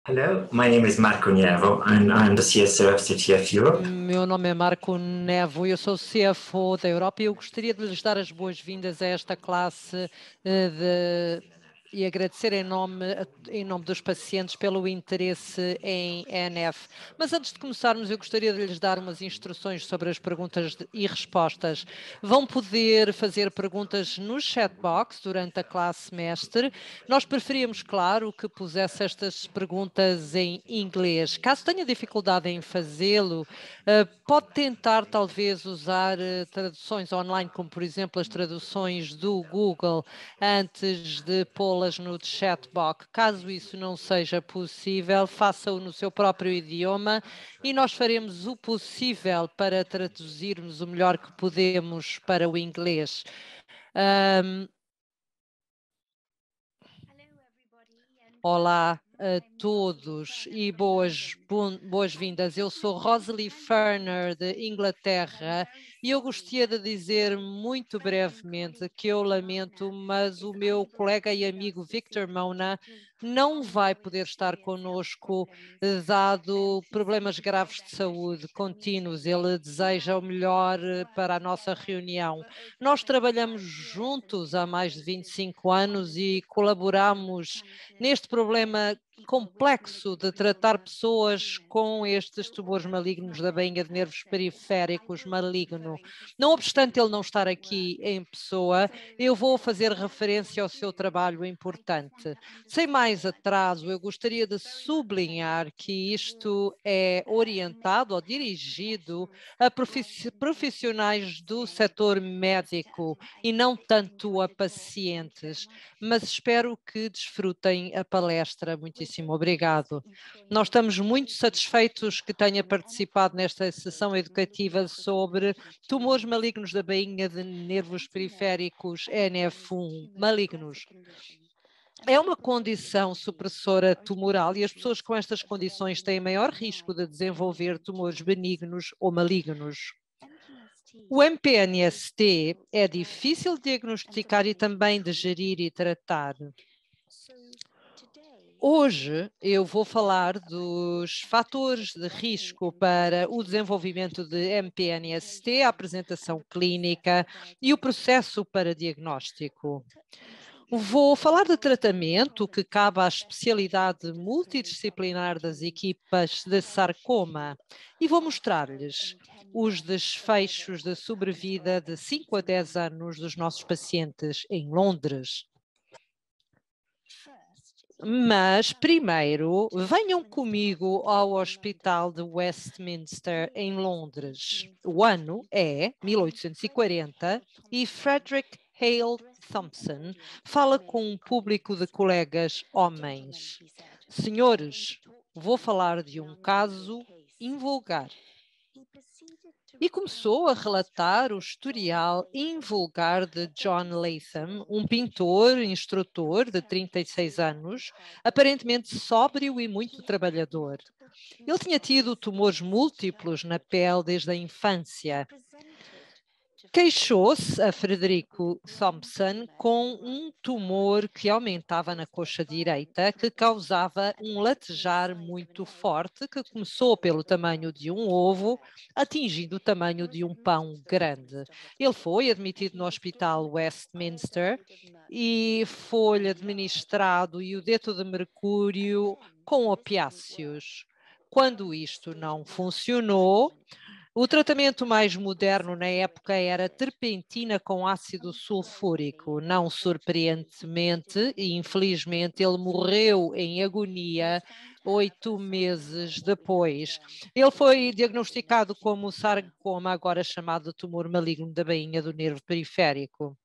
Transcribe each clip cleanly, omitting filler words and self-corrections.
Hello, my name is Marco Nievo and I'm the CSO of CTF Europe. Meu nome é Marco Nevo, eu sou o CFO da Europa e eu gostaria de lhes dar as boas-vindas a esta classe e agradecer em nome dos pacientes pelo interesse em ENF. Mas antes de começarmos, eu gostaria de lhes dar umas instruções sobre as perguntas e respostas. Vão poder fazer perguntas no chatbox durante a classe mestre. Nós preferíamos, claro, que pusesse estas perguntas em inglês. Caso tenha dificuldade em fazê-lo, pode tentar talvez usar traduções online, como por exemplo as traduções do Google, antes de pô-las no chatbox. Caso isso não seja possível, faça-o no seu próprio idioma e nós faremos o possível para traduzirmos o melhor que podemos para o inglês. Olá a todos e boas-vindas. Eu sou Rosalie Ferner, de Inglaterra, e eu gostaria de dizer muito brevemente que eu lamento, mas o meu colega e amigo Victor Mona não vai poder estar conosco, dado problemas graves de saúde contínuos. Ele deseja o melhor para a nossa reunião. Nós trabalhamos juntos há mais de 25 anos e colaboramos neste problema complexo de tratar pessoas com estes tumores malignos da bainha de nervos periféricos maligno. Não obstante ele não estar aqui em pessoa, eu vou fazer referência ao seu trabalho importante. Sem mais atraso, eu gostaria de sublinhar que isto é orientado ou dirigido a profissionais do setor médico e não tanto a pacientes, mas espero que desfrutem a palestra. Muitíssimo obrigado. Nós estamos muito satisfeitos que tenha participado nesta sessão educativa sobre tumores malignos da bainha de nervos periféricos NF1 malignos. É uma condição supressora tumoral e as pessoas com estas condições têm maior risco de desenvolver tumores benignos ou malignos. O MPNST é difícil de diagnosticar e também de gerir e tratar. Hoje eu vou falar dos fatores de risco para o desenvolvimento de MPNST, a apresentação clínica e o processo para diagnóstico. Vou falar de tratamento que cabe à especialidade multidisciplinar das equipas de sarcoma e vou mostrar-lhes os desfechos de sobrevida de 5 a 10 anos dos nossos pacientes em Londres. Mas, primeiro, venham comigo ao Hospital de Westminster, em Londres. O ano é 1840 e Frederick Hale Thompson fala com um público de colegas homens. Senhores, vou falar de um caso invulgar. E começou a relatar o historial invulgar de John Latham, um pintor, instrutor de 36 anos, aparentemente sóbrio e muito trabalhador. Ele tinha tido tumores múltiplos na pele desde a infância. Queixou-se a Frederico Thompson com um tumor que aumentava na coxa direita, que causava um latejar muito forte, que começou pelo tamanho de um ovo, atingindo o tamanho de um pão grande. Ele foi admitido no Hospital Westminster e foi-lhe administrado iodeto de mercúrio com opiáceos. Quando isto não funcionou, o tratamento mais moderno na época era terpentina com ácido sulfúrico. Não surpreendentemente, e infelizmente, ele morreu em agonia 8 meses depois. Ele foi diagnosticado como sarcoma, agora chamado tumor maligno da bainha do nervo periférico.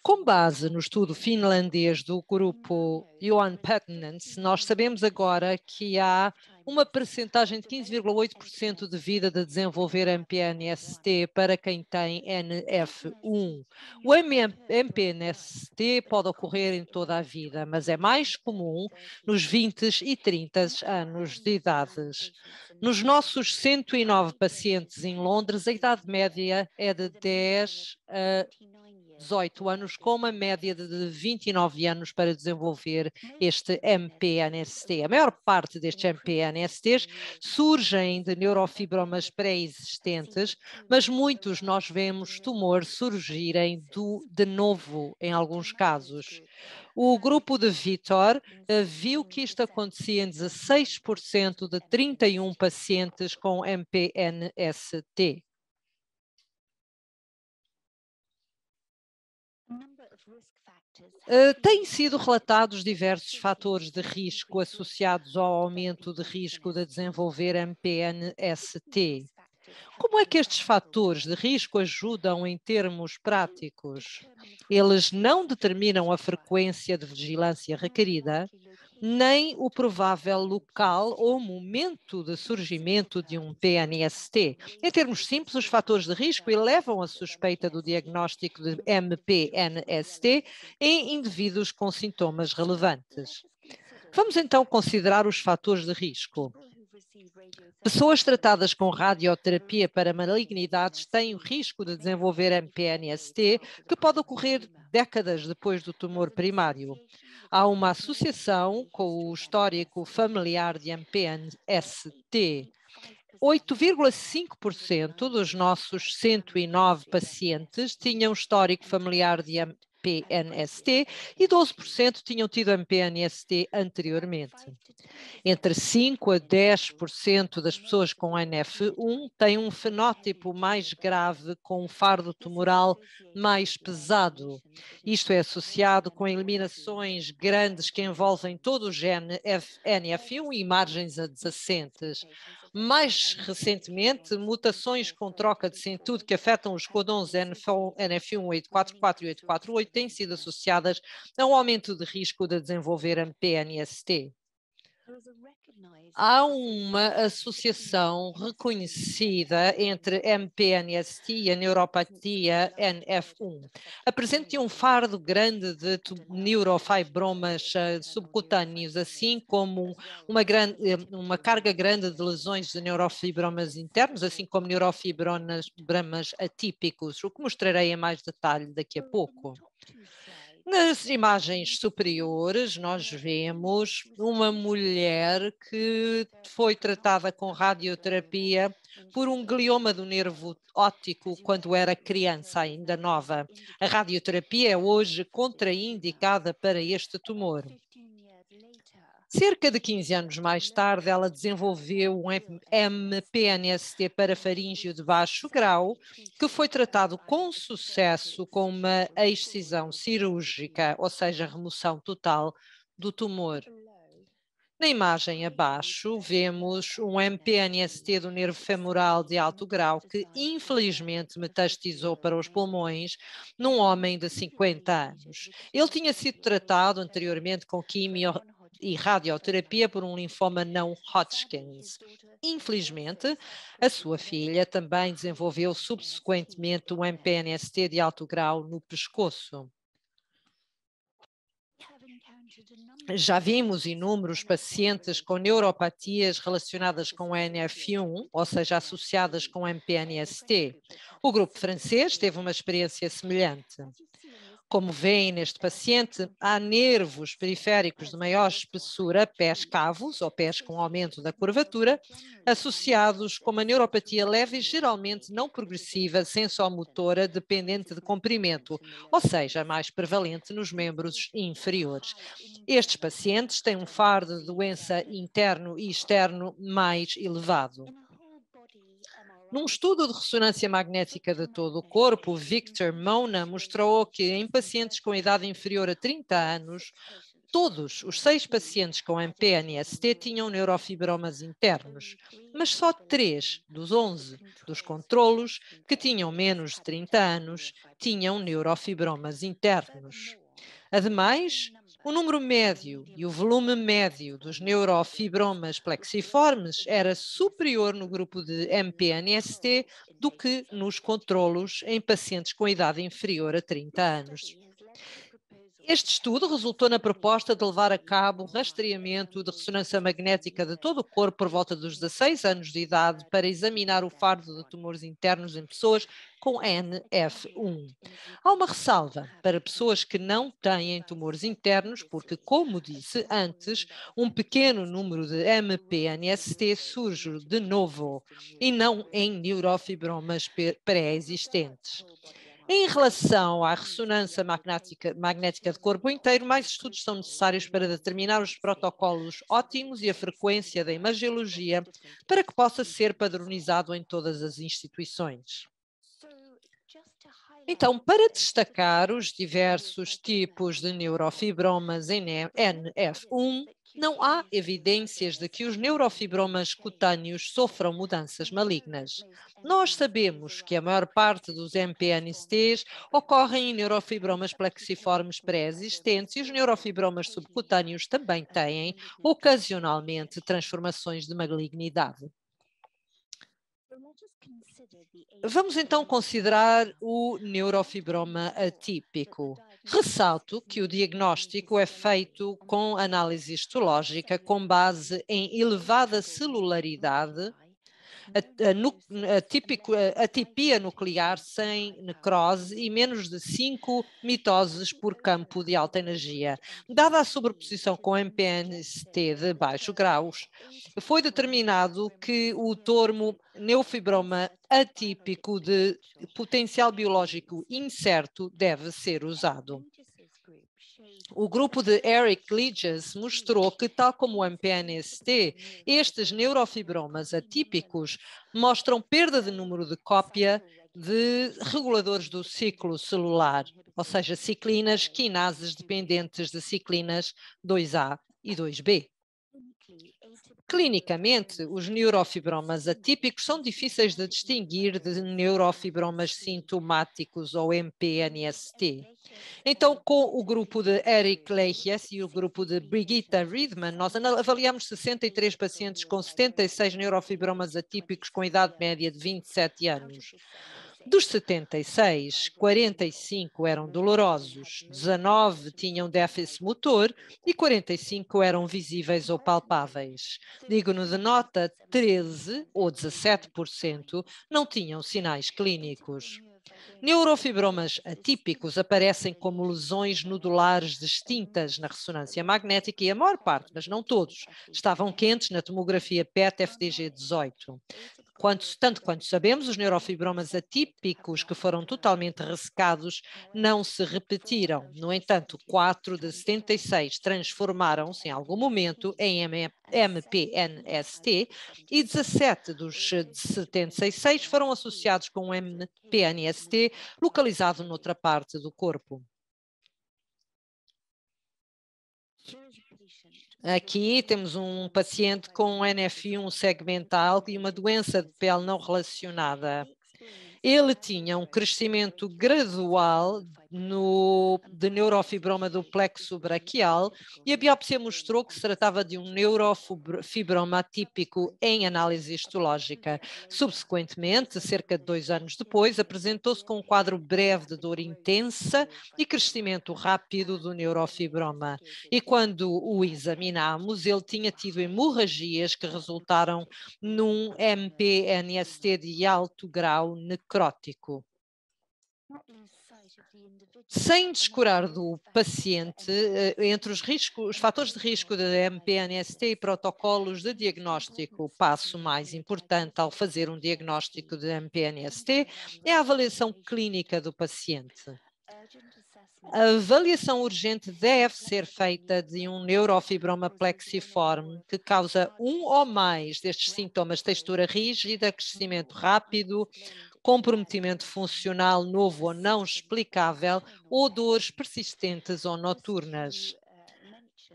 Com base no estudo finlandês do grupo Johan Patnens, nós sabemos agora que há uma percentagem de 15,8% de vida de desenvolver MPNST para quem tem NF1. O MPNST pode ocorrer em toda a vida, mas é mais comum nos 20 e 30 anos de idade. Nos nossos 109 pacientes em Londres, a idade média é de 10 a 18 anos, com uma média de 29 anos para desenvolver este MPNST. A maior parte destes MPNSTs surgem de neurofibromas pré-existentes, mas muitos nós vemos tumores surgirem de novo em alguns casos. O grupo de Vitor viu que isto acontecia em 16% de 31 pacientes com MPNST. Têm sido relatados diversos fatores de risco associados ao aumento de risco de desenvolver MPNST. Como é que estes fatores de risco ajudam em termos práticos? Eles não determinam a frequência de vigilância requerida, nem o provável local ou momento de surgimento de um PNST. Em termos simples, os fatores de risco elevam a suspeita do diagnóstico de MPNST em indivíduos com sintomas relevantes. Vamos então considerar os fatores de risco. Pessoas tratadas com radioterapia para malignidades têm o risco de desenvolver MPNST, que pode ocorrer décadas depois do tumor primário. Há uma associação com o histórico familiar de MPNST. 8,5% dos nossos 109 pacientes tinham histórico familiar de MPNST e 12% tinham tido MPNST anteriormente. Entre 5 a 10% das pessoas com NF1 têm um fenótipo mais grave com um fardo tumoral mais pesado. Isto é associado com eliminações grandes que envolvem todo o gene NF1 e margens adjacentes. Mais recentemente, mutações com troca de centude que afetam os codons NF1 844 e 848 têm sido associadas a um aumento de risco de desenvolver MPNST. Há uma associação reconhecida entre MPNST e a neuropatia NF1. Apresenta um fardo grande de neurofibromas subcutâneos, assim como uma carga grande de lesões de neurofibromas internos, assim como neurofibromas atípicos, o que mostrarei em mais detalhe daqui a pouco. Nas imagens superiores, nós vemos uma mulher que foi tratada com radioterapia por um glioma do nervo óptico quando era criança, ainda nova. A radioterapia é hoje contraindicada para este tumor. Cerca de 15 anos mais tarde, ela desenvolveu um MPNST parafaríngeo de baixo grau, que foi tratado com sucesso com uma excisão cirúrgica, ou seja, remoção total do tumor. Na imagem abaixo, vemos um MPNST do nervo femoral de alto grau que, infelizmente, metastizou para os pulmões num homem de 50 anos. Ele tinha sido tratado anteriormente com quimio e radioterapia por um linfoma não Hodgkins. Infelizmente, a sua filha também desenvolveu subsequentemente um MPNST de alto grau no pescoço. Já vimos inúmeros pacientes com neuropatias relacionadas com a NF1, ou seja, associadas com MPNST. O grupo francês teve uma experiência semelhante. Como veem neste paciente, há nervos periféricos de maior espessura, pés cavos ou pés com aumento da curvatura, associados com uma neuropatia leve e geralmente não progressiva, sensomotora, dependente de comprimento, ou seja, mais prevalente nos membros inferiores. Estes pacientes têm um fardo de doença interno e externo mais elevado. Num estudo de ressonância magnética de todo o corpo, Victor Mona mostrou que em pacientes com idade inferior a 30 anos, todos os 6 pacientes com MPNST tinham neurofibromas internos, mas só 3 dos 11 dos controlos que tinham menos de 30 anos tinham neurofibromas internos. Ademais, o número médio e o volume médio dos neurofibromas plexiformes era superior no grupo de MPNST do que nos controlos em pacientes com idade inferior a 30 anos. Este estudo resultou na proposta de levar a cabo o rastreamento de ressonância magnética de todo o corpo por volta dos 16 anos de idade para examinar o fardo de tumores internos em pessoas com NF1. Há uma ressalva para pessoas que não têm tumores internos, porque, como disse antes, um pequeno número de MPNST surge de novo e não em neurofibromas pré-existentes. Em relação à ressonância magnética de corpo inteiro, mais estudos são necessários para determinar os protocolos ótimos e a frequência da imagiologia para que possa ser padronizado em todas as instituições. Então, para destacar os diversos tipos de neurofibromas em NF1, não há evidências de que os neurofibromas cutâneos sofram mudanças malignas. Nós sabemos que a maior parte dos MPNSTs ocorrem em neurofibromas plexiformes pré-existentes e os neurofibromas subcutâneos também têm, ocasionalmente, transformações de malignidade. Vamos então considerar o neurofibroma atípico. Ressalto que o diagnóstico é feito com análise histológica com base em elevada celularidade, atipia nuclear sem necrose e menos de 5 mitoses por campo de alta energia. Dada a sobreposição com MPNST de baixo graus, foi determinado que o termo neofibroma atípico de potencial biológico incerto deve ser usado. O grupo de Eric Leges mostrou que, tal como o MPNST, estes neurofibromas atípicos mostram perda de número de cópia de reguladores do ciclo celular, ou seja, ciclinas, quinases dependentes de ciclinas 2A e 2B. Clinicamente, os neurofibromas atípicos são difíceis de distinguir de neurofibromas sintomáticos ou MPNST. Então, com o grupo de Eric Leijes e o grupo de Brigitte Riedman, nós avaliamos 63 pacientes com 76 neurofibromas atípicos com idade média de 27 anos. Dos 76, 45 eram dolorosos, 19 tinham déficit motor e 45 eram visíveis ou palpáveis. Digno de nota, 13 ou 17% não tinham sinais clínicos. Neurofibromas atípicos aparecem como lesões nodulares distintas na ressonância magnética e a maior parte, mas não todos, estavam quentes na tomografia PET-FDG18. Tanto quanto sabemos, os neurofibromas atípicos que foram totalmente ressecados não se repetiram. No entanto, 4 de 76 transformaram-se em algum momento em MPNST e 17 dos 76 foram associados com MPNST localizado noutra parte do corpo. Aqui temos um paciente com NF1 segmental e uma doença de pele não relacionada. Ele tinha um crescimento gradual de neurofibroma do plexo braquial e a biópsia mostrou que se tratava de um neurofibroma atípico em análise histológica. Subsequentemente, cerca de 2 anos depois, apresentou-se com um quadro breve de dor intensa e crescimento rápido do neurofibroma. E quando o examinámos, ele tinha tido hemorragias que resultaram num MPNST de alto grau necrótico. Sem descurar do paciente, entre os fatores de risco de MPNST e protocolos de diagnóstico, o passo mais importante ao fazer um diagnóstico de MPNST é a avaliação clínica do paciente. A avaliação urgente deve ser feita de um neurofibroma plexiforme que causa um ou mais destes sintomas: textura rígida, crescimento rápido, comprometimento funcional novo ou não explicável ou dores persistentes ou noturnas.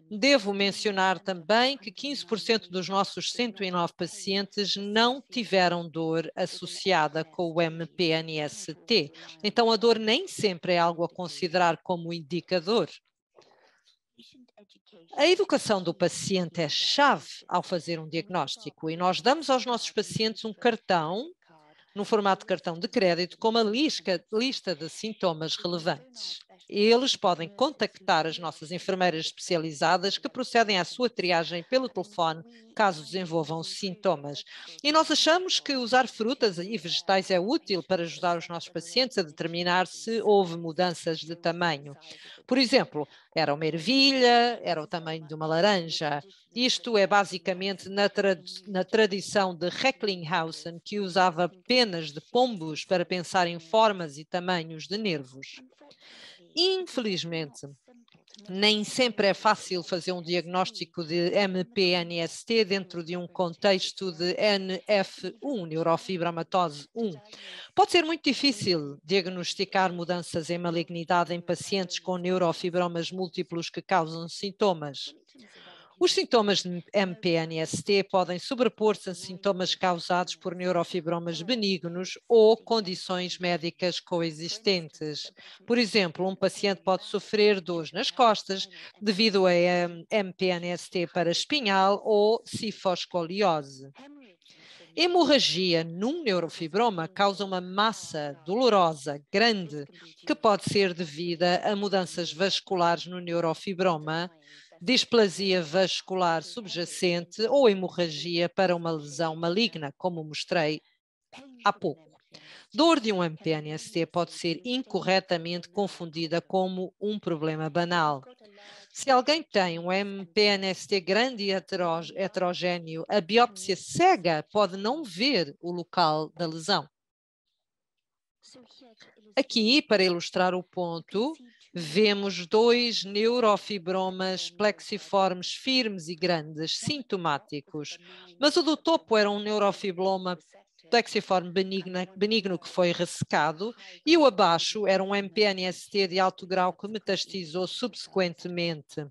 Devo mencionar também que 15% dos nossos 109 pacientes não tiveram dor associada com o MPNST. Então, a dor nem sempre é algo a considerar como indicador. A educação do paciente é chave ao fazer um diagnóstico e nós damos aos nossos pacientes um cartão, no formato de cartão de crédito, com uma lista de sintomas relevantes. Eles podem contactar as nossas enfermeiras especializadas que procedem à sua triagem pelo telefone caso desenvolvam sintomas. E nós achamos que usar frutas e vegetais é útil para ajudar os nossos pacientes a determinar se houve mudanças de tamanho. Por exemplo, era uma ervilha, era o tamanho de uma laranja. Isto é basicamente na tradição de Recklinghausen, que usava penas de pombos para pensar em formas e tamanhos de nervos. Infelizmente, nem sempre é fácil fazer um diagnóstico de MPNST dentro de um contexto de NF1, neurofibromatose 1. Pode ser muito difícil diagnosticar mudanças em malignidade em pacientes com neurofibromas múltiplos que causam sintomas. Os sintomas de MPNST podem sobrepor-se a sintomas causados por neurofibromas benignos ou condições médicas coexistentes. Por exemplo, um paciente pode sofrer dores nas costas devido a MPNST paraespinhal ou cifoscoliose. Hemorragia num neurofibroma causa uma massa dolorosa grande que pode ser devida a mudanças vasculares no neurofibroma, displasia vascular subjacente ou hemorragia para uma lesão maligna, como mostrei há pouco. Dor de um MPNST pode ser incorretamente confundida como um problema banal. Se alguém tem um MPNST grande e heterogéneo, a biópsia cega pode não ver o local da lesão. Aqui, para ilustrar o ponto, vemos dois neurofibromas plexiformes firmes e grandes, sintomáticos. Mas o do topo era um neurofibroma plexiforme benigno que foi ressecado e o abaixo era um MPNST de alto grau que metastizou subsequentemente.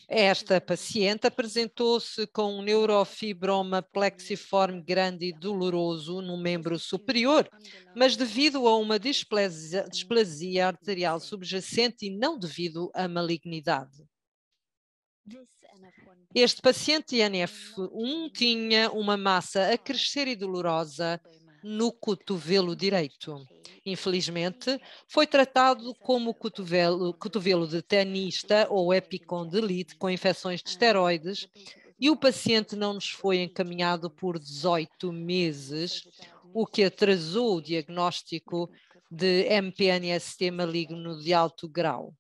Esta paciente apresentou-se com um neurofibroma plexiforme grande e doloroso no membro superior, mas devido a uma displasia arterial subjacente e não devido à malignidade. Este paciente NF1 tinha uma massa a crescer e dolorosa no cotovelo direito. Infelizmente, foi tratado como cotovelo de tenista ou epicondilite com infecções de esteroides e o paciente não nos foi encaminhado por 18 meses, o que atrasou o diagnóstico de MPNST maligno de alto grau.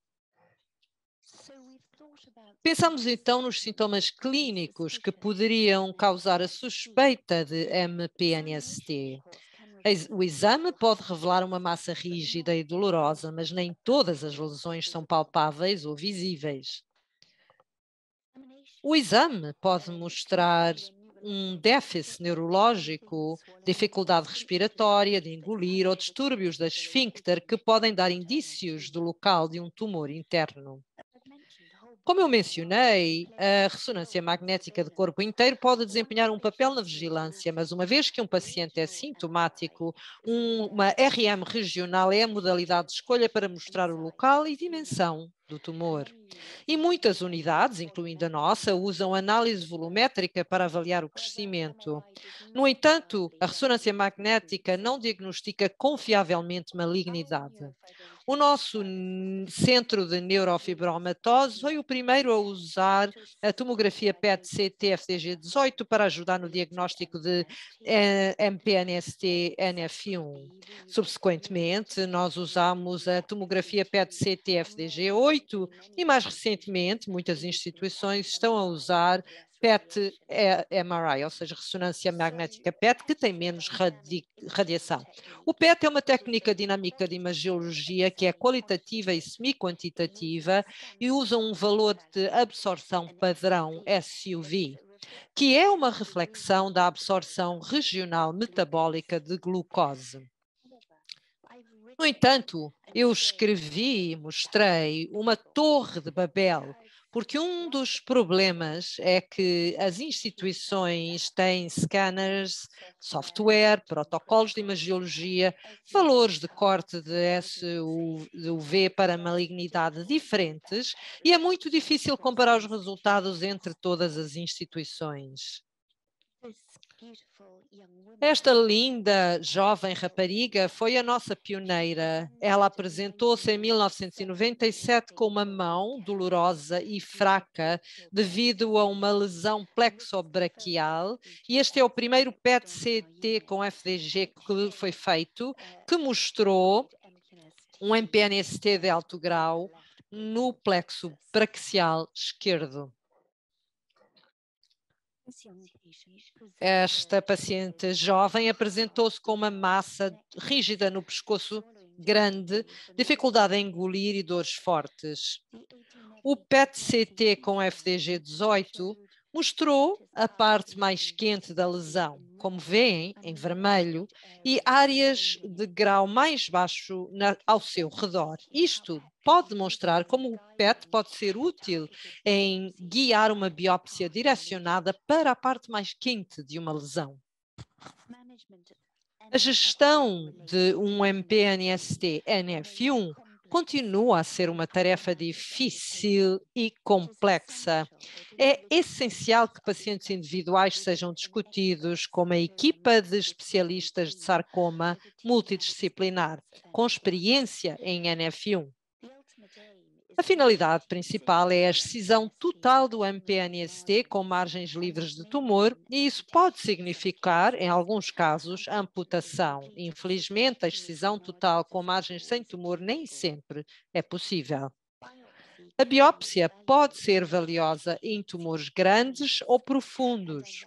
Pensamos então nos sintomas clínicos que poderiam causar a suspeita de MPNST. O exame pode revelar uma massa rígida e dolorosa, mas nem todas as lesões são palpáveis ou visíveis. O exame pode mostrar um déficit neurológico, dificuldade respiratória, de engolir ou distúrbios da esfíncter que podem dar indícios do local de um tumor interno. Como eu mencionei, a ressonância magnética do corpo inteiro pode desempenhar um papel na vigilância, mas uma vez que um paciente é sintomático, uma RM regional é a modalidade de escolha para mostrar o local e dimensão do tumor. E muitas unidades, incluindo a nossa, usam análise volumétrica para avaliar o crescimento. No entanto, a ressonância magnética não diagnostica confiavelmente malignidade. O nosso centro de neurofibromatose foi o primeiro a usar a tomografia PET-CT-FDG18 para ajudar no diagnóstico de MPNST-NF1. Subsequentemente, nós usamos a tomografia PET-CT-FDG8 e, mais recentemente, muitas instituições estão a usar PET-MRI, ou seja, ressonância magnética PET, que tem menos radiação. O PET é uma técnica dinâmica de imagiologia que é qualitativa e semi-quantitativa e usa um valor de absorção padrão SUV, que é uma reflexão da absorção regional metabólica de glucose. No entanto, eu escrevi e mostrei uma torre de Babel, porque um dos problemas é que as instituições têm scanners, software, protocolos de imagiologia, valores de corte de SUV para malignidade diferentes e é muito difícil comparar os resultados entre todas as instituições. Esta linda jovem rapariga foi a nossa pioneira. Ela apresentou-se em 1997 com uma mão dolorosa e fraca devido a uma lesão plexobraquial, e este é o primeiro PET-CT com FDG que foi feito, que mostrou um MPNST de alto grau no plexo braquial esquerdo. Esta paciente jovem apresentou-se com uma massa rígida no pescoço grande, dificuldade em engolir e dores fortes. O PET-CT com FDG 18 mostrou a parte mais quente da lesão, como veem, em vermelho, e áreas de grau mais baixo ao seu redor. Isto pode demonstrar como o PET pode ser útil em guiar uma biópsia direcionada para a parte mais quente de uma lesão. A gestão de um MPNST NF1 continua a ser uma tarefa difícil e complexa. É essencial que pacientes individuais sejam discutidos com uma equipa de especialistas de sarcoma multidisciplinar, com experiência em NF1. A finalidade principal é a excisão total do MPNST com margens livres de tumor, e isso pode significar, em alguns casos, amputação. Infelizmente, a excisão total com margens sem tumor nem sempre é possível. A biópsia pode ser valiosa em tumores grandes ou profundos.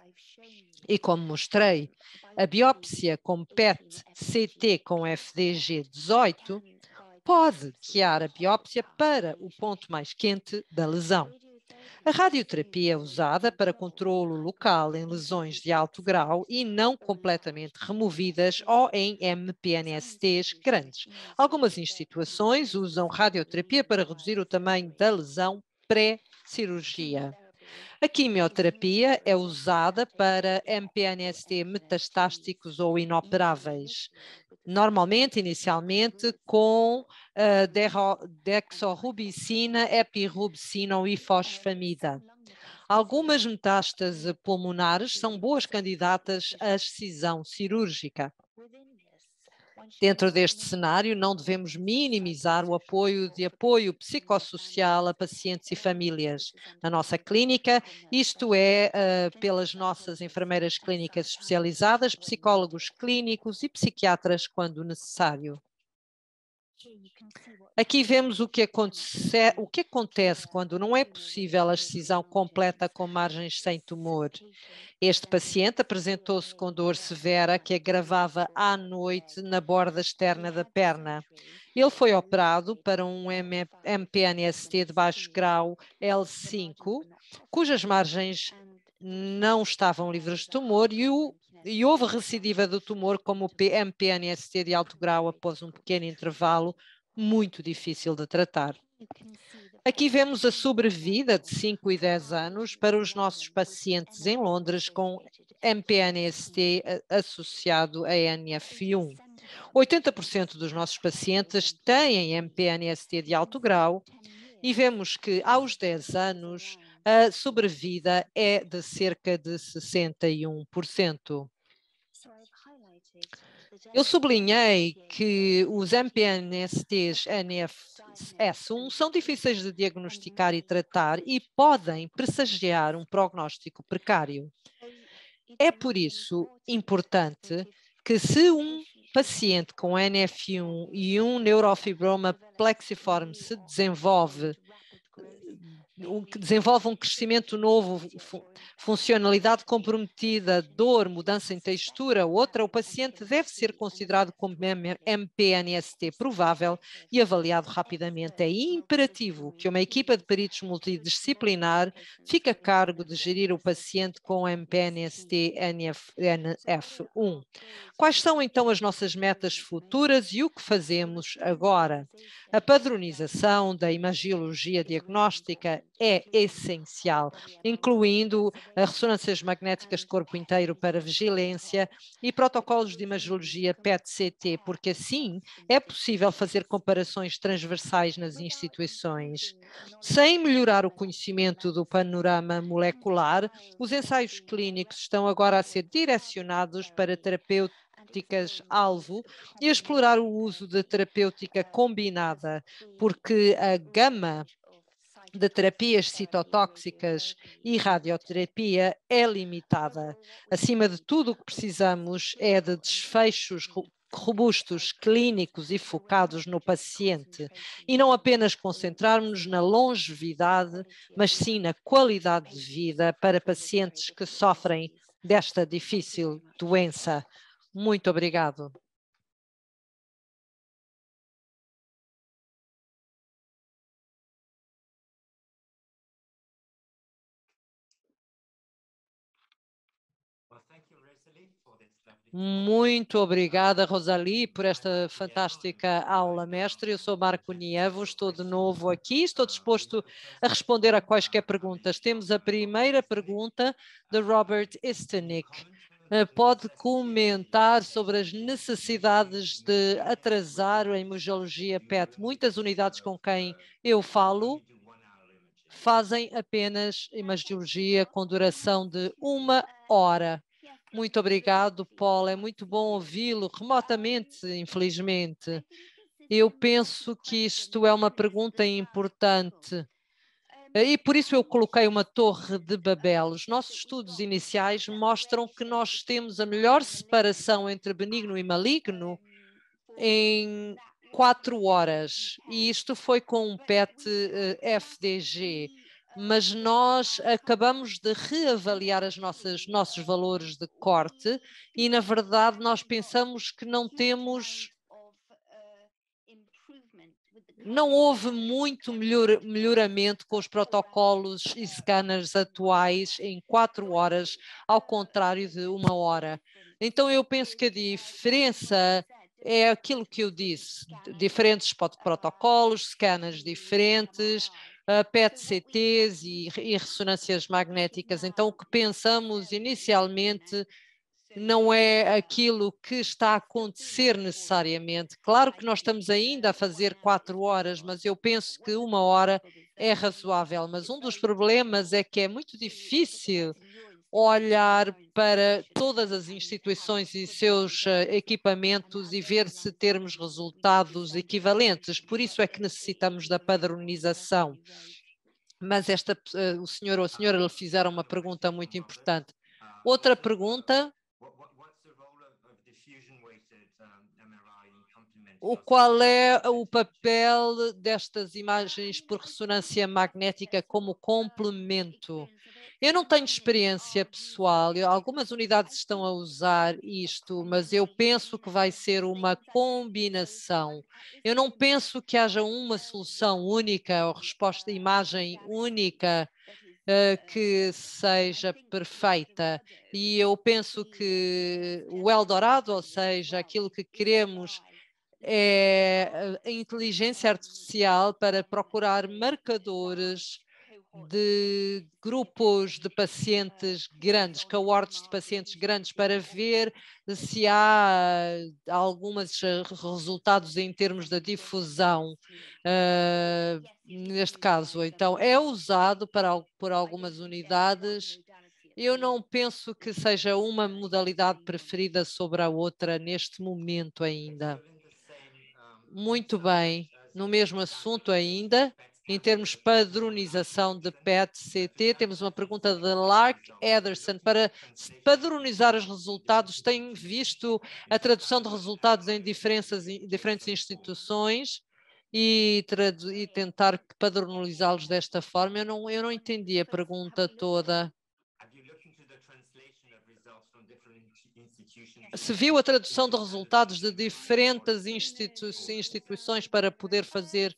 E como mostrei, a biópsia com PET-CT com FDG 18 pode guiar a biópsia para o ponto mais quente da lesão. A radioterapia é usada para controlo local em lesões de alto grau e não completamente removidas ou em MPNSTs grandes. Algumas instituições usam radioterapia para reduzir o tamanho da lesão pré-cirurgia. A quimioterapia é usada para MPNST metastásticos ou inoperáveis, normalmente, inicialmente, com dexorubicina, epirubicina ou ifosfamida. Algumas metástases pulmonares são boas candidatas à excisão cirúrgica. Dentro deste cenário, não devemos minimizar o apoio psicossocial a pacientes e famílias. Na nossa clínica, isto é, pelas nossas enfermeiras clínicas especializadas, psicólogos clínicos e psiquiatras, quando necessário. Aqui vemos o que acontece quando não é possível a excisão completa com margens sem tumor. Este paciente apresentou-se com dor severa que agravava à noite na borda externa da perna. Ele foi operado para um MPNST de baixo grau L5, cujas margens não estavam livres de tumor, e houve recidiva do tumor como o MPNST de alto grau após um pequeno intervalo muito difícil de tratar. Aqui vemos a sobrevida de 5 e 10 anos para os nossos pacientes em Londres com MPNST associado a NF1. 80% dos nossos pacientes têm MPNST de alto grau e vemos que aos 10 anos a sobrevida é de cerca de 61%. Eu sublinhei que os MPNSTs NF-S1 são difíceis de diagnosticar e tratar e podem pressagiar um prognóstico precário. É por isso importante que, se um paciente com NF1 e um neurofibroma plexiforme se desenvolve um crescimento novo, funcionalidade comprometida, dor, mudança em textura, o paciente deve ser considerado como MPNST provável e avaliado rapidamente. É imperativo que uma equipa de peritos multidisciplinar fique a cargo de gerir o paciente com MPNST NF1. Quais são então as nossas metas futuras e o que fazemos agora? A padronização da imagiologia diagnóstica é essencial, incluindo ressonâncias magnéticas de corpo inteiro para vigilância e protocolos de imagiologia PET-CT, porque assim é possível fazer comparações transversais nas instituições. Sem melhorar o conhecimento do panorama molecular, os ensaios clínicos estão agora a ser direcionados para terapêuticas-alvo e explorar o uso de terapêutica combinada, porque a gama de terapias citotóxicas e radioterapia é limitada. Acima de tudo, o que precisamos é de desfechos robustos, clínicos e focados no paciente, e não apenas concentrarmos na longevidade, mas sim na qualidade de vida para pacientes que sofrem desta difícil doença. Muito obrigado. Muito obrigada, Rosalie, por esta fantástica aula, mestre. Eu sou Marco Nievo, estou de novo aqui, estou disposto a responder a quaisquer perguntas. Temos a primeira pergunta de Robert Istenick. Pode comentar sobre as necessidades de atrasar a imagiologia PET? Muitas unidades com quem eu falo fazem apenas imagiologia com duração de 1 hora. Muito obrigado, Paul. É muito bom ouvi-lo remotamente, infelizmente. Eu penso que isto é uma pergunta importante. E por isso eu coloquei uma torre de Babel. Os nossos estudos iniciais mostram que nós temos a melhor separação entre benigno e maligno em 4 horas. E isto foi com um PET FDG. Mas nós acabamos de reavaliar os nossos valores de corte e, na verdade, nós pensamos que não houve muito melhoramento com os protocolos e scanners atuais em 4 horas, ao contrário de 1 hora. Então, eu penso que a diferença é aquilo que eu disse, diferentes protocolos, scanners diferentes, PET-CTs e ressonâncias magnéticas. Então, o que pensamos inicialmente não é aquilo que está a acontecer necessariamente. Claro que nós estamos ainda a fazer 4 horas, mas eu penso que 1 hora é razoável. Mas um dos problemas é que é muito difícil olhar para todas as instituições e seus equipamentos e ver se termos resultados equivalentes. Por isso é que necessitamos da padronização. Mas o senhor ou a senhora lhe fizeram uma pergunta muito importante. Outra pergunta. Qual é o papel destas imagens por ressonância magnética como complemento? Eu não tenho experiência pessoal, algumas unidades estão a usar isto, mas eu penso que vai ser uma combinação. Eu não penso que haja uma solução única ou resposta de imagem única que seja perfeita. E eu penso que o Eldorado, ou seja, aquilo que queremos é a inteligência artificial para procurar marcadores de grupos de pacientes grandes, cohortes de pacientes grandes, para ver se há alguns resultados em termos da difusão. Neste caso, então, é usado por algumas unidades. Eu não penso que seja uma modalidade preferida sobre a outra neste momento ainda. Muito bem, no mesmo assunto ainda, em termos de padronização de PET-CT, temos uma pergunta de Lark Ederson. Para padronizar os resultados, tem visto a tradução de resultados em diferentes instituições e tentar padronizá-los desta forma? Eu não entendi a pergunta toda. Se viu a tradução de resultados de diferentes instituições para poder fazer.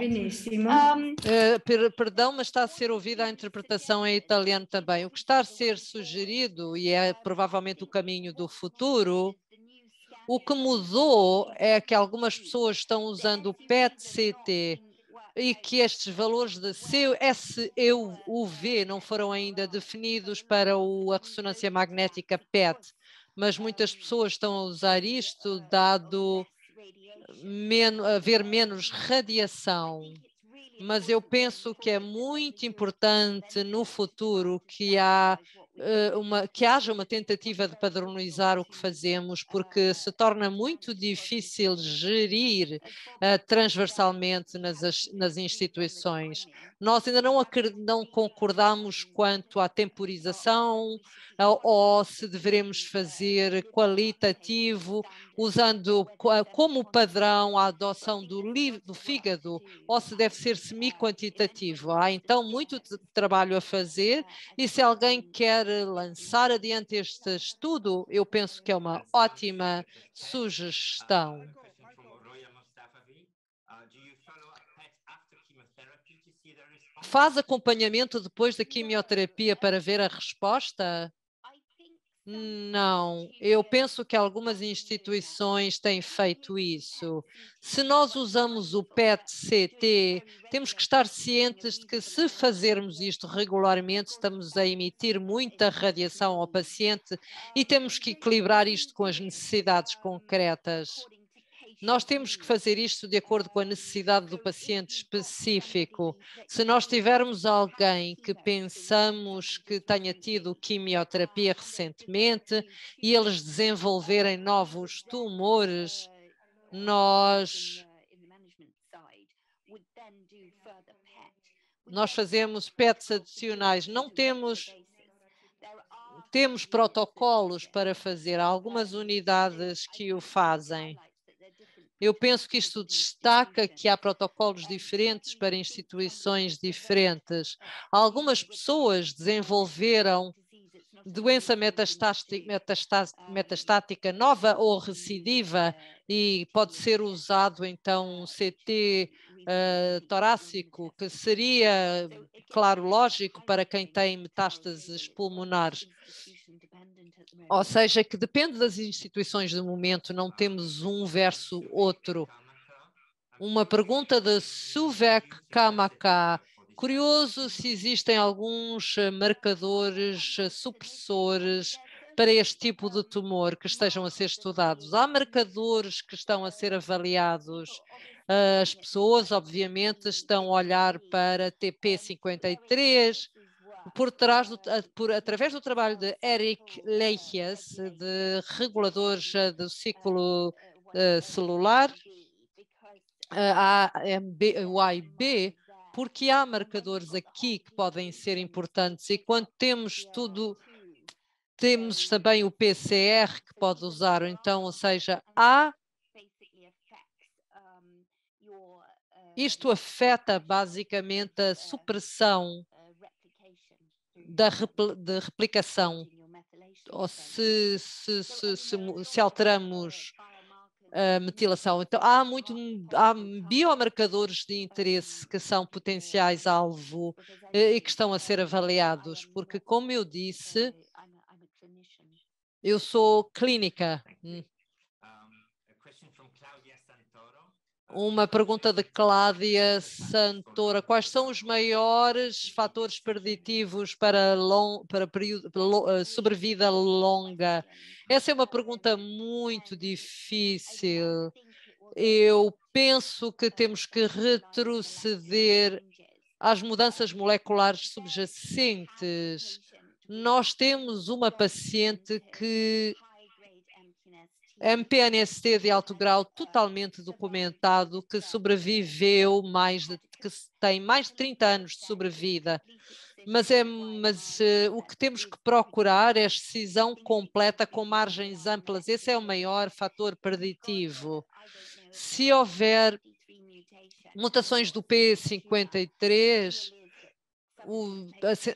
Benissimo. Perdão, mas está a ser ouvida a interpretação em italiano também. O que está a ser sugerido, e é provavelmente o caminho do futuro, O que mudou é que algumas pessoas estão usando o PET-CT e que estes valores de SEUV não foram ainda definidos para a ressonância magnética PET, mas muitas pessoas estão a usar isto dado haver menos radiação. Mas eu penso que é muito importante no futuro que haja uma tentativa de padronizar o que fazemos, porque se torna muito difícil gerir transversalmente nas instituições. Nós ainda não concordamos quanto à temporização ou se devemos fazer qualitativo, usando como padrão a adoção do fígado, ou se deve ser semi-quantitativo. Há então muito trabalho a fazer e se alguém quer lançar adiante este estudo, eu penso que é uma ótima sugestão. Faz acompanhamento depois da quimioterapia para ver a resposta? Não, eu penso que algumas instituições têm feito isso. Se nós usamos o PET-CT, temos que estar cientes de que se fazermos isto regularmente, estamos a emitir muita radiação ao paciente e temos que equilibrar isto com as necessidades concretas. Nós temos que fazer isto de acordo com a necessidade do paciente específico. Se nós tivermos alguém que pensamos que tenha tido quimioterapia recentemente e eles desenvolverem novos tumores, nós fazemos PETs adicionais. Não temos protocolos para fazer. Há algumas unidades que o fazem. Eu penso que isto destaca que há protocolos diferentes para instituições diferentes. Algumas pessoas desenvolveram doença metastática nova ou recidiva e pode ser usado então um CT torácico, que seria, claro, lógico para quem tem metástases pulmonares. Ou seja, que depende das instituições do momento, não temos um versus outro. Uma pergunta de Suvek Kamaka. Curioso se existem alguns marcadores supressores para este tipo de tumor que estejam a ser estudados. Há marcadores que estão a ser avaliados. As pessoas, obviamente, estão a olhar para TP53, através do trabalho de Eric Leijes, de reguladores do ciclo celular, AMB, porque há marcadores aqui que podem ser importantes e quando temos tudo, temos também o PCR que pode usar, então, ou seja, isto afeta basicamente a supressão de replicação, ou se alteramos a metilação. Então, há biomarcadores de interesse que são potenciais alvo e que estão a ser avaliados, porque, como eu disse, eu sou clínica. Uma pergunta de Cláudia Santora. Quais são os maiores fatores preditivos para sobrevida longa? Essa é uma pergunta muito difícil. Eu penso que temos que retroceder às mudanças moleculares subjacentes. Nós temos uma paciente que MPNST de alto grau totalmente documentado, que sobreviveu que tem mais de 30 anos de sobrevida. Mas o que temos que procurar é a excisão completa com margens amplas. Esse é o maior fator preditivo. Se houver mutações do P53,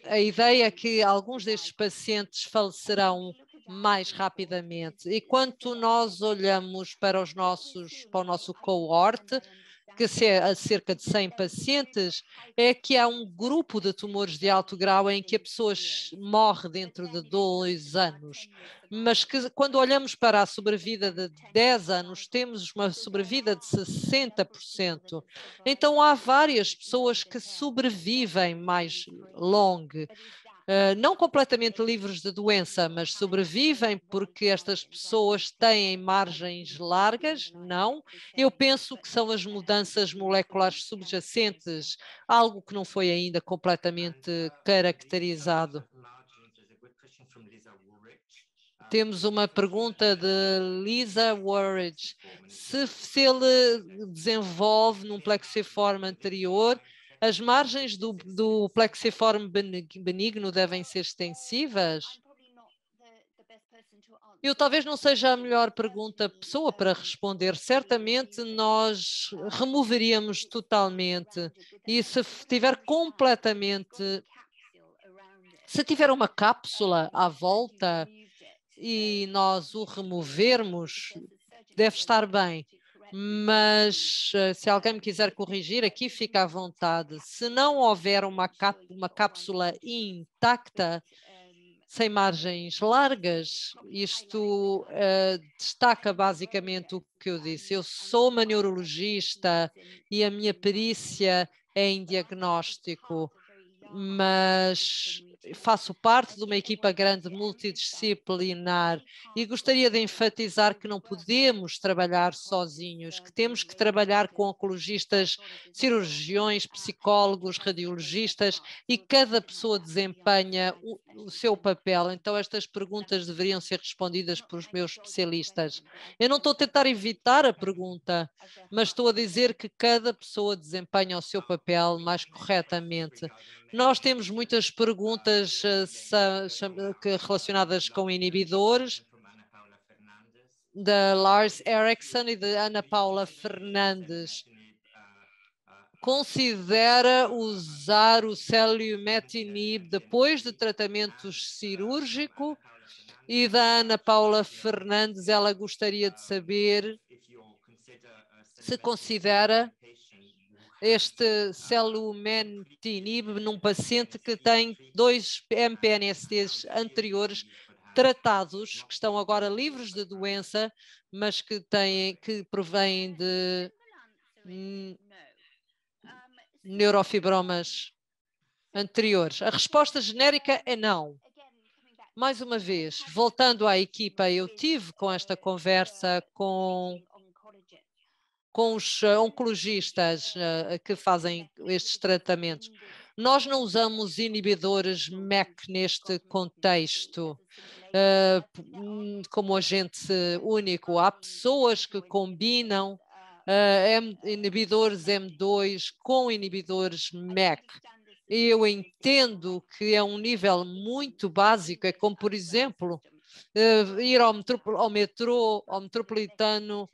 a ideia é que alguns destes pacientes falecerão mais rapidamente. E quando nós olhamos para o nosso cohorte, que a cerca de 100 pacientes, é que há um grupo de tumores de alto grau em que a pessoa morre dentro de 2 anos. Mas que quando olhamos para a sobrevida de 10 anos, temos uma sobrevida de 60%. Então há várias pessoas que sobrevivem mais longo. Não completamente livres de doença, mas sobrevivem porque estas pessoas têm margens largas? Não. Eu penso que são as mudanças moleculares subjacentes, algo que não foi ainda completamente caracterizado. Temos uma pergunta de Lisa Warridge. Se ele desenvolve num plexiforme anterior, as margens do plexiforme benigno devem ser extensivas? Eu talvez não seja a melhor pessoa para responder. Certamente nós removeríamos totalmente e se tiver uma cápsula à volta e nós o removermos, deve estar bem. Mas se alguém me quiser corrigir, aqui fica à vontade. Se não houver uma cápsula intacta, sem margens largas, isto destaca basicamente o que eu disse. Eu sou uma neurologista e a minha perícia é em diagnóstico, mas faço parte de uma equipa grande multidisciplinar e gostaria de enfatizar que não podemos trabalhar sozinhos, que temos que trabalhar com oncologistas, cirurgiões, psicólogos, radiologistas e cada pessoa desempenha o seu papel. Então estas perguntas deveriam ser respondidas por os meus especialistas. Eu não estou a tentar evitar a pergunta, mas estou a dizer que cada pessoa desempenha o seu papel mais corretamente. Nós temos muitas perguntas relacionadas com inibidores, da Lars Eriksson e da Ana Paula Fernandes. Considera usar o selumetinib depois de tratamento cirúrgico? E da Ana Paula Fernandes, ela gostaria de saber se considera este selumetinib num paciente que tem 2 MPNSTs anteriores tratados, que estão agora livres de doença, mas que provêm de neurofibromas anteriores. A resposta genérica é não. Mais uma vez, voltando à equipa, eu tive com esta conversa com os oncologistas que fazem estes tratamentos. Nós não usamos inibidores MEK neste contexto como agente único. Há pessoas que combinam inibidores M2 com inibidores MEK. Eu entendo que é um nível muito básico, é como, por exemplo, ir ao metrô, ao metropolitano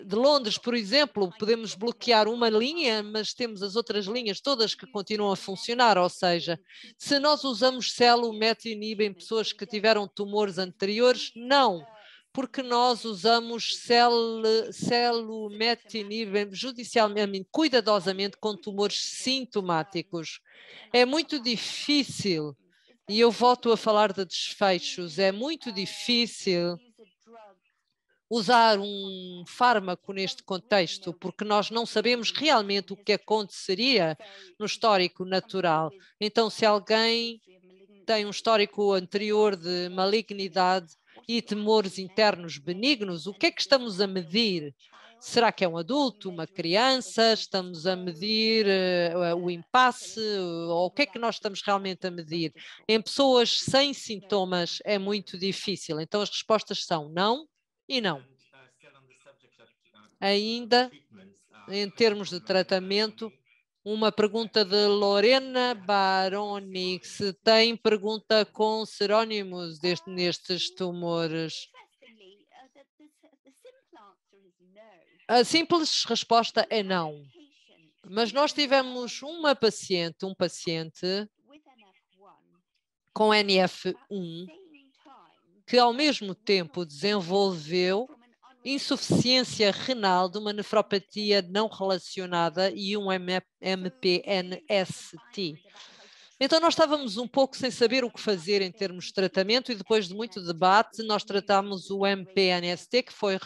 de Londres, por exemplo, podemos bloquear uma linha, mas temos as outras linhas todas que continuam a funcionar, ou seja, se nós usamos selumetinib em pessoas que tiveram tumores anteriores, não, porque nós usamos selumetinib judicialmente, cuidadosamente, com tumores sintomáticos. É muito difícil, e eu volto a falar de desfechos, é muito difícil usar um fármaco neste contexto, porque nós não sabemos realmente o que aconteceria no histórico natural. Então, se alguém tem um histórico anterior de malignidade e tumores internos benignos, o que é que estamos a medir? Será que é um adulto, uma criança? Estamos a medir o impasse? Ou o que é que nós estamos realmente a medir? Em pessoas sem sintomas é muito difícil. Então, as respostas são não e não. Ainda, em termos de tratamento, uma pergunta de Lorena Baroni, se tem pergunta com serónimos nestes tumores. A simples resposta é não. Mas nós tivemos um paciente com NF1, que ao mesmo tempo desenvolveu insuficiência renal de uma nefropatia não relacionada e um MPNST. Então nós estávamos um pouco sem saber o que fazer em termos de tratamento e depois de muito debate nós tratámos o MPNST que foi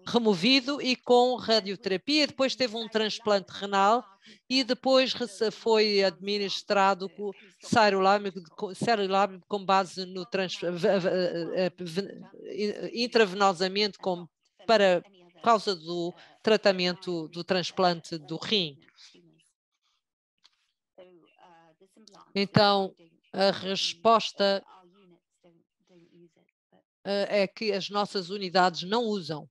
removido e com radioterapia, depois teve um transplante renal e depois foi administrado com sirolâmico com base no intravenosamente por causa do tratamento do transplante do rim. Então, a resposta é que as nossas unidades não usam.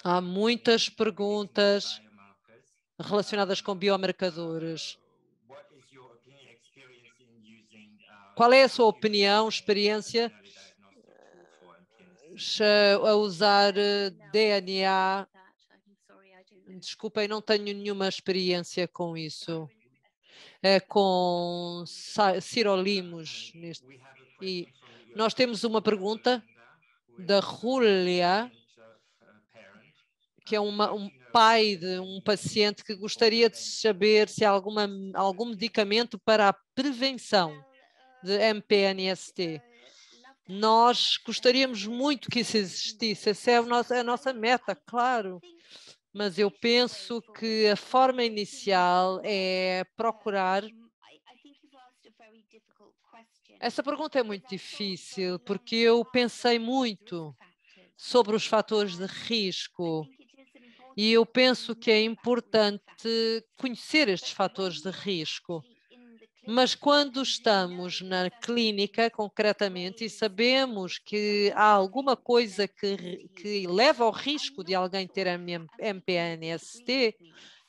Há muitas perguntas relacionadas com biomarcadores. Qual é a sua opinião, experiência a usar DNA? Desculpem, não tenho nenhuma experiência com isso. É com sirolimos. E nós temos uma pergunta da Julia, que é um pai de um paciente que gostaria de saber se há algum medicamento para a prevenção de MPNST. Nós gostaríamos muito que isso existisse, essa é a nossa meta, claro. Mas eu penso que a forma inicial é procurar. Essa pergunta é muito difícil, porque eu pensei muito sobre os fatores de risco e eu penso que é importante conhecer estes fatores de risco. Mas quando estamos na clínica, concretamente, e sabemos que há alguma coisa que leva ao risco de alguém ter MPNST,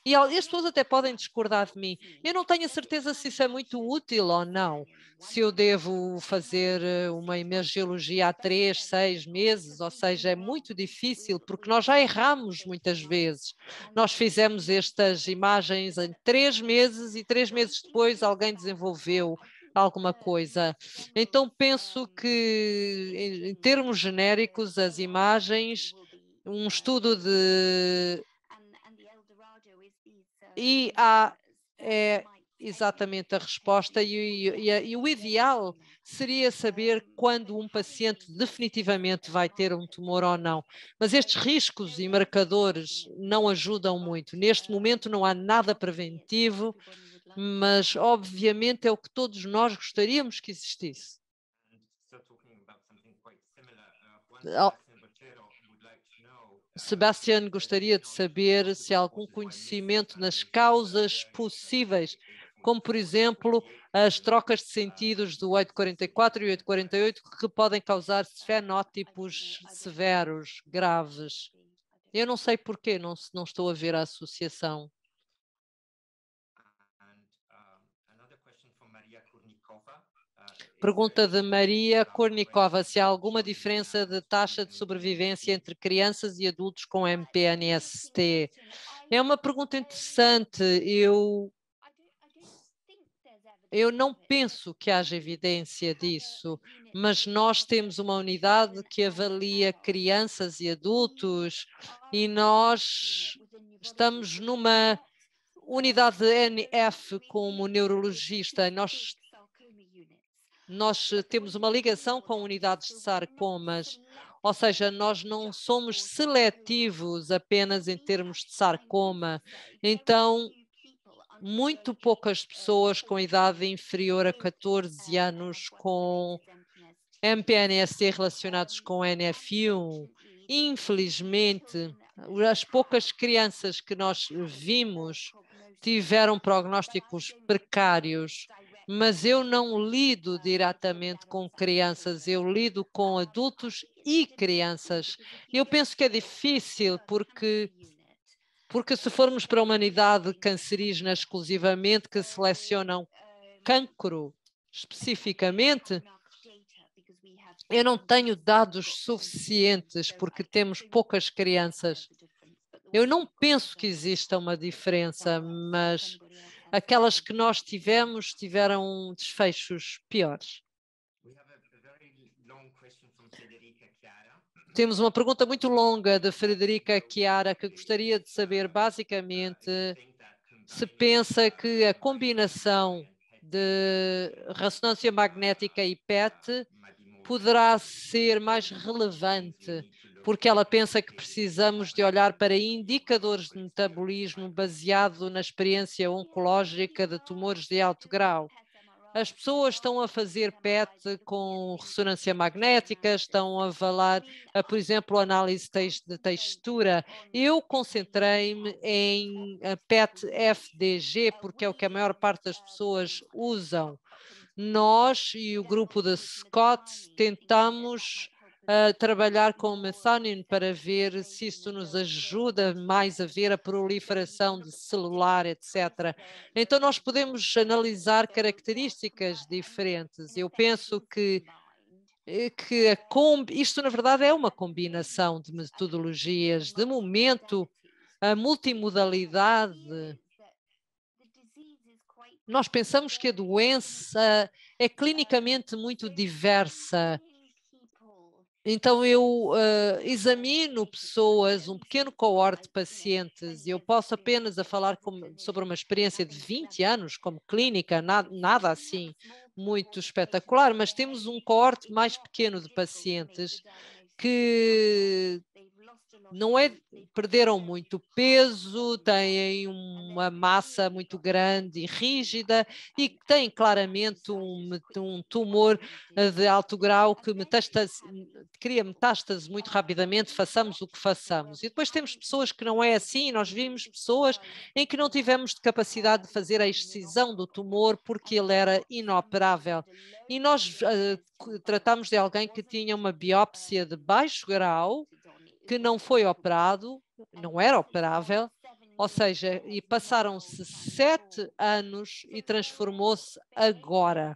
e as pessoas até podem discordar de mim, eu não tenho a certeza se isso é muito útil ou não. Se eu devo fazer uma imagiologia há 3, 6 meses, ou seja, é muito difícil, porque nós já erramos muitas vezes. Nós fizemos estas imagens em 3 meses e 3 meses depois alguém desenvolveu alguma coisa. Então penso que, em termos genéricos, as imagens, um estudo de IA é exatamente a resposta e o ideal seria saber quando um paciente definitivamente vai ter um tumor ou não. Mas estes riscos e marcadores não ajudam muito. Neste momento não há nada preventivo, mas obviamente é o que todos nós gostaríamos que existisse. Sebastian gostaria de saber se há algum conhecimento nas causas possíveis, como, por exemplo, as trocas de sentidos do 844 e 848, que podem causar fenótipos severos, graves. Eu não sei porquê, não estou a ver a associação. Pergunta de Maria Kornikova, se há alguma diferença de taxa de sobrevivência entre crianças e adultos com MPNST? É uma pergunta interessante. Eu não penso que haja evidência disso, mas nós temos uma unidade que avalia crianças e adultos e nós estamos numa unidade de NF como neurologista. Nós temos uma ligação com unidades de sarcomas, ou seja, nós não somos seletivos apenas em termos de sarcoma. Então, muito poucas pessoas com idade inferior a 14 anos com MPNST relacionados com NF1. Infelizmente, as poucas crianças que nós vimos tiveram prognósticos precários, mas eu não lido diretamente com crianças, eu lido com adultos e crianças. Eu penso que é difícil porque se formos para uma unidade cancerígena exclusivamente que selecionam cancro especificamente, Eu não tenho dados suficientes porque temos poucas crianças. Eu não penso que exista uma diferença, mas aquelas que nós tivemos tiveram desfechos piores. Temos uma pergunta muito longa de Frederica Chiara, que gostaria de saber, basicamente, se pensa que a combinação de ressonância magnética e PET poderá ser mais relevante, porque ela pensa que precisamos de olhar para indicadores de metabolismo baseado na experiência oncológica de tumores de alto grau. As pessoas estão a fazer PET com ressonância magnética, estão a avalar, por exemplo, análise de textura. Eu concentrei-me em PET-FDG, porque é o que a maior parte das pessoas usam. Nós e o grupo da Scott tentamos trabalhar com o methionine para ver se isso nos ajuda mais a ver a proliferação de celular, etc. Então nós podemos analisar características diferentes. Eu penso que isto na verdade é uma combinação de metodologias. De momento, a multimodalidade, nós pensamos que a doença é clinicamente muito diversa. Então eu examino pessoas, um pequeno cohorte de pacientes, e eu posso apenas falar sobre uma experiência de 20 anos como clínica, nada assim muito espetacular, mas temos um cohorte mais pequeno de pacientes que não é, perderam muito peso, têm uma massa muito grande e rígida e têm claramente um tumor de alto grau que cria metástase muito rapidamente, façamos o que façamos. E depois temos pessoas que não é assim, nós vimos pessoas em que não tivemos capacidade de fazer a excisão do tumor porque ele era inoperável. E nós tratamos de alguém que tinha uma biópsia de baixo grau, que não foi operado, não era operável, ou seja, e passaram-se 7 anos e transformou-se agora.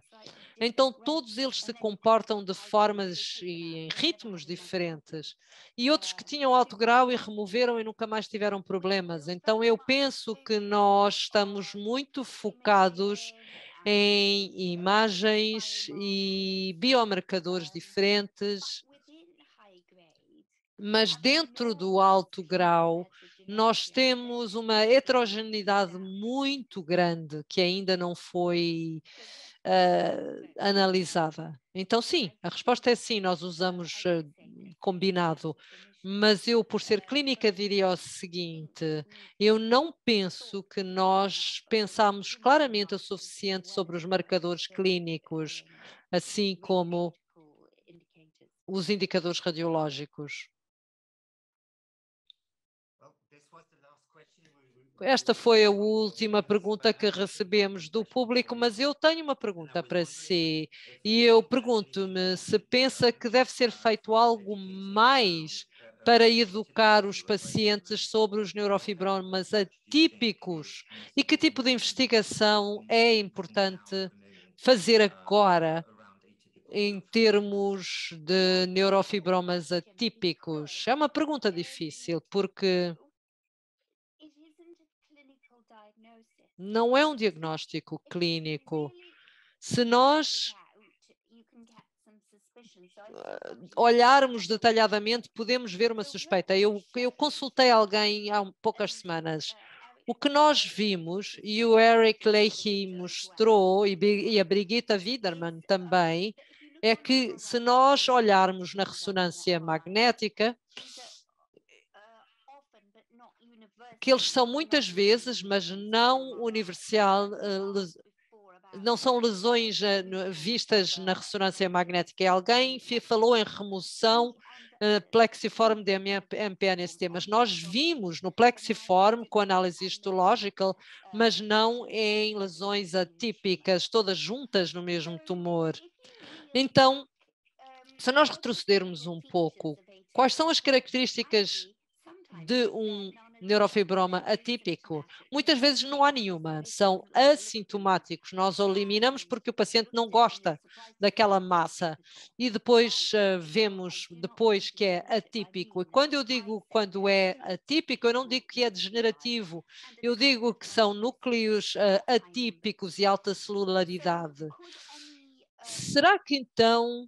Então todos eles se comportam de formas e em ritmos diferentes. E outros que tinham alto grau e removeram e nunca mais tiveram problemas. Então eu penso que nós estamos muito focados em imagens e biomarcadores diferentes, mas dentro do alto grau nós temos uma heterogeneidade muito grande que ainda não foi analisada. Então sim, a resposta é sim, nós usamos combinado, mas eu, por ser clínica, diria o seguinte: eu não penso que nós pensamos claramente o suficiente sobre os marcadores clínicos, assim como os indicadores radiológicos. Esta foi a última pergunta que recebemos do público, mas eu tenho uma pergunta para si e eu pergunto-me se pensa que deve ser feito algo mais para educar os pacientes sobre os neurofibromas atípicos e que tipo de investigação é importante fazer agora em termos de neurofibromas atípicos? É uma pergunta difícil porque não é um diagnóstico clínico. Se nós olharmos detalhadamente, podemos ver uma suspeita. Eu consultei alguém há poucas semanas. O que nós vimos, e o Eric Leahy mostrou, e a Brigitte Widerman também, é que se nós olharmos na ressonância magnética, que eles são muitas vezes, mas não universal, não são lesões vistas na ressonância magnética. Alguém falou em remoção plexiforme de MPNST, mas nós vimos no plexiforme com análise histológica, mas não em lesões atípicas, todas juntas no mesmo tumor. Então, se nós retrocedermos um pouco, quais são as características de um neurofibroma atípico? Muitas vezes não há nenhuma, são assintomáticos. Nós o eliminamos porque o paciente não gosta daquela massa e depois vemos depois que é atípico. E quando eu digo quando é atípico, eu não digo que é degenerativo, eu digo que são núcleos atípicos e alta celularidade. Será que então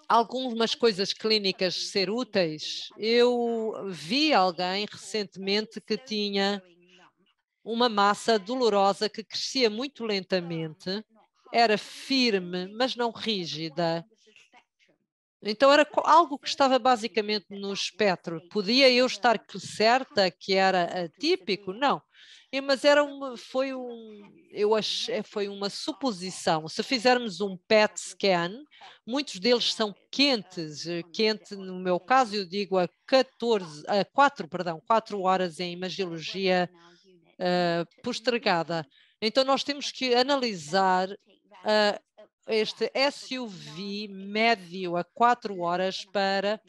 algumas coisas clínicas ser úteis? Eu vi alguém recentemente que tinha uma massa dolorosa que crescia muito lentamente, era firme, mas não rígida. Então era algo que estava basicamente no espectro. Podia eu estar certa que era atípico? Não. Mas foi uma suposição. Se fizermos um PET scan, muitos deles são quentes. Quente, no meu caso, eu digo a 4 horas em imagiologia postergada. Então nós temos que analisar este SUV médio a 4 horas para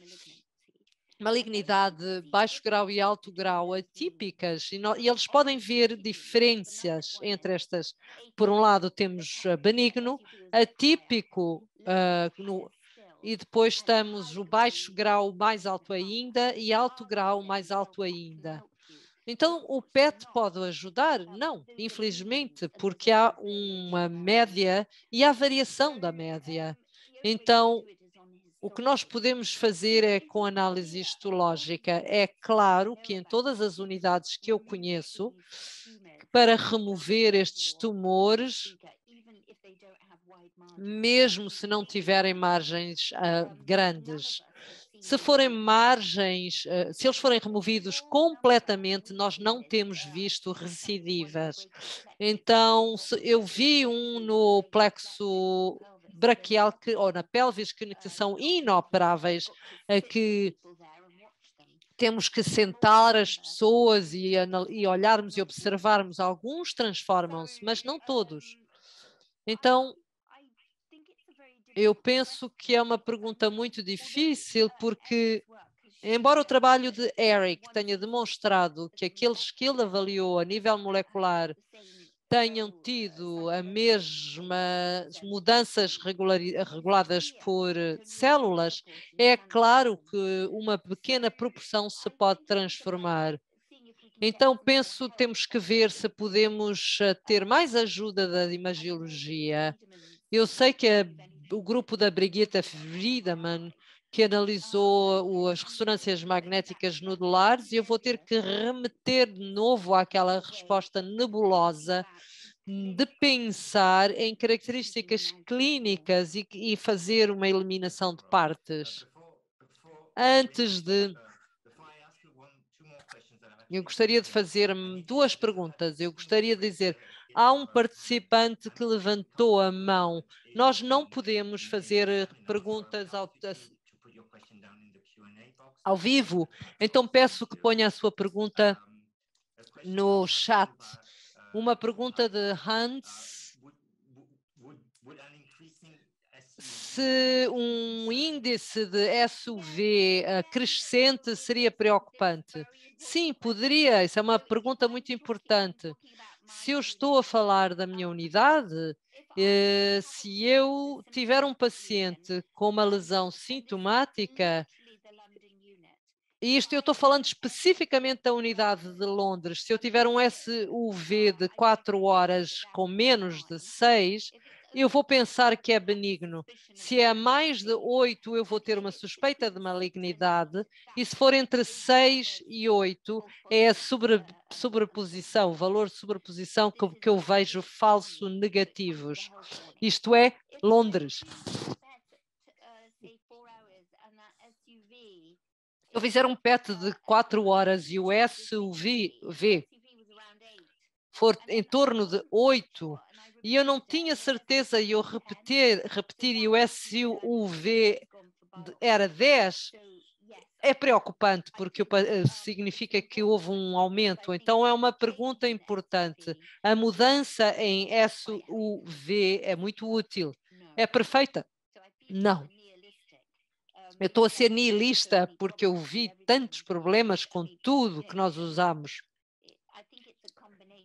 malignidade baixo grau e alto grau atípicas e eles podem ver diferenças entre estas. Por um lado temos benigno, atípico e depois temos o baixo grau mais alto ainda e alto grau mais alto ainda. Então, o PET pode ajudar? Não, infelizmente, porque há uma média e há variação da média. Então, o que nós podemos fazer é com análise histológica. É claro que em todas as unidades que eu conheço, para remover estes tumores, mesmo se não tiverem margens grandes, se forem margens, se eles forem removidos completamente, nós não temos visto recidivas. Então, eu vi um no plexo braquial ou na pelvis que são inoperáveis, que temos que sentar as pessoas e olharmos e observarmos. Alguns transformam-se, mas não todos. Então, eu penso que é uma pergunta muito difícil porque, embora o trabalho de Eric tenha demonstrado que aqueles que ele avaliou a nível molecular tenham tido as mesmas mudanças reguladas por células, é claro que uma pequena proporção se pode transformar. Então, penso que temos que ver se podemos ter mais ajuda da imagiologia. Eu sei que o grupo da Brigitte Friedemann, que analisou as ressonâncias magnéticas nodulares, e eu vou ter que remeter de novo àquela resposta nebulosa de pensar em características clínicas e fazer uma eliminação de partes. Antes de... Eu gostaria de fazer duas perguntas. Eu gostaria de dizer, há um participante que levantou a mão. Nós não podemos fazer perguntas ao vivo, então peço que ponha a sua pergunta no chat. Uma pergunta de Hans. Se um índice de SUV crescente seria preocupante? Sim, poderia. Isso é uma pergunta muito importante. Se eu estou a falar da minha unidade, se eu tiver um paciente com uma lesão sintomática, e isto eu estou falando especificamente da unidade de Londres, se eu tiver um SUV de 4 horas com menos de 6, eu vou pensar que é benigno. Se é mais de 8, eu vou ter uma suspeita de malignidade, e se for entre 6 e 8, é a sobreposição, o valor de sobreposição que eu vejo falso negativos. Isto é Londres. Se eu fizer um PET de 4 horas e o SUV for em torno de 8, e eu não tinha certeza e eu repetir e o SUV era 10, é preocupante porque significa que houve um aumento. Então é uma pergunta importante. A mudança em SUV é muito útil. É perfeita? Não. Eu estou a ser nihilista porque eu vi tantos problemas com tudo que nós usamos.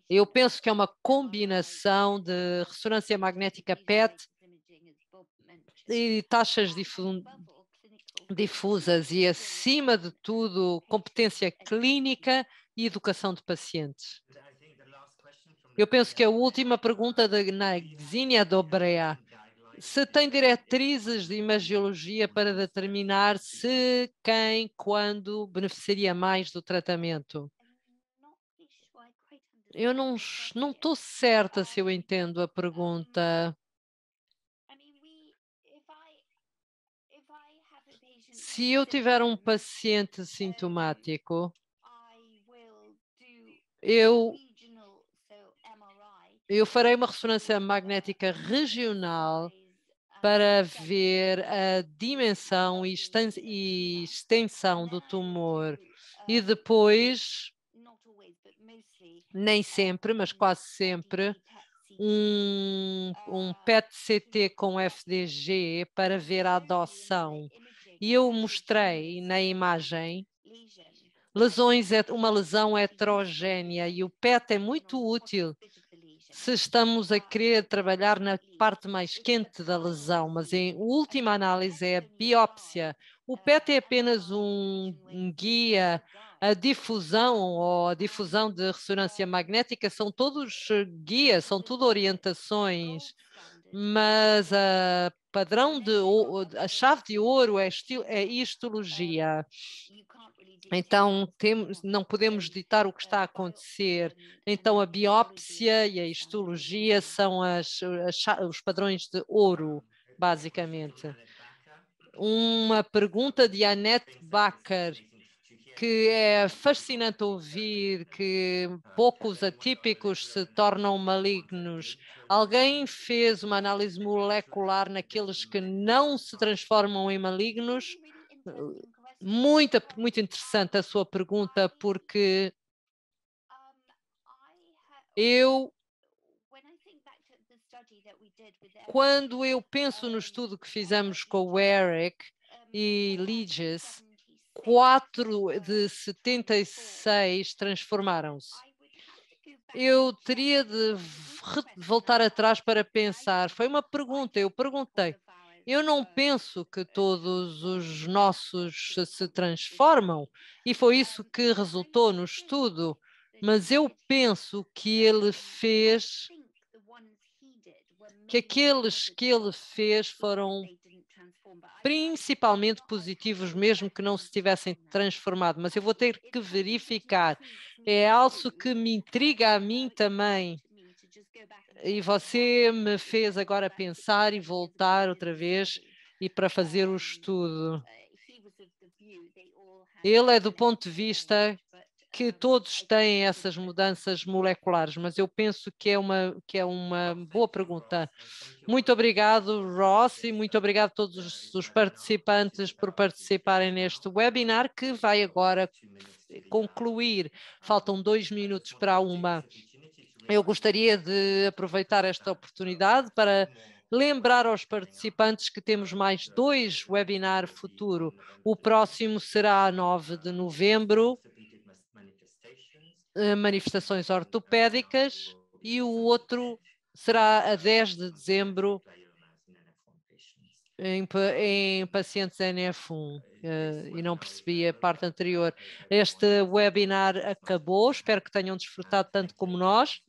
Eu penso que é uma combinação de ressonância magnética PET e taxas difusas e, acima de tudo, competência clínica e educação de pacientes. Eu penso que a última pergunta da Xenia Dobrea: se tem diretrizes de imagiologia para determinar se, quem, quando beneficiaria mais do tratamento? Eu não estou certa se eu entendo a pergunta. Se eu tiver um paciente sintomático, eu farei uma ressonância magnética regional para ver a dimensão e extensão do tumor. E depois, nem sempre, mas quase sempre, um PET-CT com FDG para ver a adoção. E eu mostrei na imagem uma lesão heterogénea, e o PET é muito útil se estamos a querer trabalhar na parte mais quente da lesão, mas em última análise é a biópsia. O PET é apenas um guia. A difusão de ressonância magnética são todos guias, são tudo orientações, mas a chave de ouro é histologia. Então, não podemos ditar o que está a acontecer. Então, a biópsia e a histologia são os padrões de ouro, basicamente. Uma pergunta de Annette Bacher, que é fascinante ouvir que poucos atípicos se tornam malignos. Alguém fez uma análise molecular naqueles que não se transformam em malignos? Muito interessante a sua pergunta, porque quando eu penso no estudo que fizemos com o Eric e Legis, 4 de 76 transformaram-se. Eu teria de voltar atrás para pensar. Foi uma pergunta, eu perguntei. Eu não penso que todos os nossos se transformam, e foi isso que resultou no estudo, mas eu penso que ele fez, que aqueles que ele fez foram principalmente positivos, mesmo que não se tivessem transformado, mas eu vou ter que verificar. É algo que me intriga a mim também. E você me fez agora pensar e voltar outra vez e para fazer o estudo. Ele é do ponto de vista que todos têm essas mudanças moleculares, mas eu penso que é uma boa pergunta. Muito obrigado, Ross, e muito obrigado a todos os participantes por participarem neste webinar, que vai agora concluir. Faltam 2 minutos para 1. Eu gostaria de aproveitar esta oportunidade para lembrar aos participantes que temos mais 2 webinars futuro. O próximo será a 9 de novembro, manifestações ortopédicas, e o outro será a 10 de dezembro, em pacientes NF1. E não percebi a parte anterior. Este webinar acabou, espero que tenham desfrutado tanto como nós.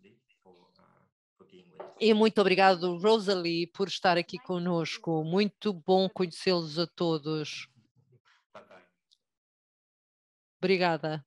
E muito obrigado, Rosalie, por estar aqui conosco. Muito bom conhecê-los a todos. Obrigada.